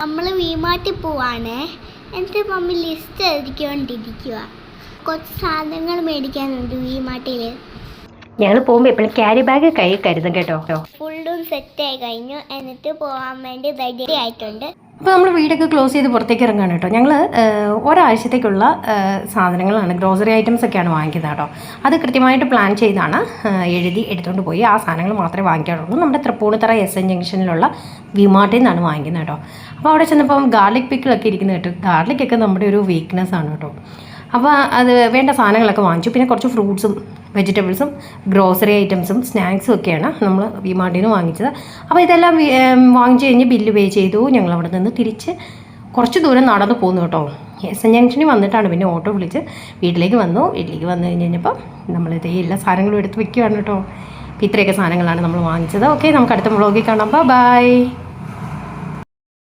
നമ്മൾ വീമാട്ടിൽ പോവാണ്. എൻ്റെ മമ്മി ലിസ്റ്റ് എഴുതിക്കൊണ്ടിരിക്കുക. കുറച്ച് സാധനങ്ങൾ മേടിക്കാനുണ്ട് വീമാട്ടിൽ. ഞങ്ങൾ പോകുമ്പോൾ എപ്പോഴും ക്യാരി ബാഗ് കൈ കരുതും കേട്ടോ. ഫുള്ളും സെറ്റായി കഴിഞ്ഞു. എന്നിട്ട് പോകാൻ വേണ്ടി റെഡി ആയിട്ടുണ്ട്. അപ്പോൾ നമ്മൾ വീടൊക്കെ ക്ലോസ് ചെയ്ത് പുറത്തേക്ക് ഇറങ്ങുകയാണ് കേട്ടോ. ഞങ്ങൾ ഒരാഴ്ചത്തേക്കുള്ള സാധനങ്ങളാണ്, ഗ്രോസറി ഐറ്റംസ് ഒക്കെയാണ് വാങ്ങിക്കുന്നത് കേട്ടോ. അത് കൃത്യമായിട്ട് പ്ലാൻ ചെയ്താണ് എഴുതി എടുത്തുകൊണ്ട് പോയി ആ സാധനങ്ങൾ മാത്രമേ വാങ്ങിക്കാറുള്ളൂ. നമ്മുടെ തൃപ്പൂണിത്തറ എസ്.എൻ. ജംഗ്ഷനിലുള്ള വിമാർട്ടിൽ നിന്നാണ് വാങ്ങിക്കുന്നത് കേട്ടോ. അപ്പോൾ അവിടെ ചെന്നപ്പം ഗാർലിക് പിക്കിളൊക്കെ ഇരിക്കുന്നത് കേട്ടോ. ഗാർലിക്കൊക്കെ നമ്മുടെ ഒരു വീക്ക്നെസ് ആണ് കേട്ടോ. അപ്പോൾ അത് വേണ്ട സാധനങ്ങളൊക്കെ വാങ്ങിച്ചു. പിന്നെ കുറച്ച് ഫ്രൂട്ട്സും വെജിറ്റബിൾസും ഗ്രോസറി ഐറ്റംസും സ്നാക്സും ഒക്കെയാണ് നമ്മൾ വിമാർട്ടിൽ നിന്ന് വാങ്ങിച്ചത്. അപ്പോൾ ഇതെല്ലാം വാങ്ങിച്ച് കഴിഞ്ഞ് ബില്ല് പേ ചെയ്തു. ഞങ്ങൾ അവിടെ നിന്ന് തിരിച്ച് കുറച്ച് ദൂരം നടന്നു പോന്നു കേട്ടോ. എസ്.എൻ. ജംഗ്ഷനിൽ വന്നിട്ടാണ് പിന്നെ ഓട്ടോ വിളിച്ച് വീട്ടിലേക്ക് വന്നു. വീട്ടിലേക്ക് വന്നു കഴിഞ്ഞപ്പോൾ നമ്മളിതേ എല്ലാ സാധനങ്ങളും എടുത്ത് വെക്കുകയാണ് കേട്ടോ. അപ്പോൾ ഇത്രയൊക്കെ സാധനങ്ങളാണ് നമ്മൾ വാങ്ങിച്ചത്. ഓക്കെ, നമുക്ക് അടുത്ത വ്ളോഗിൽ കാണാം. ബൈ.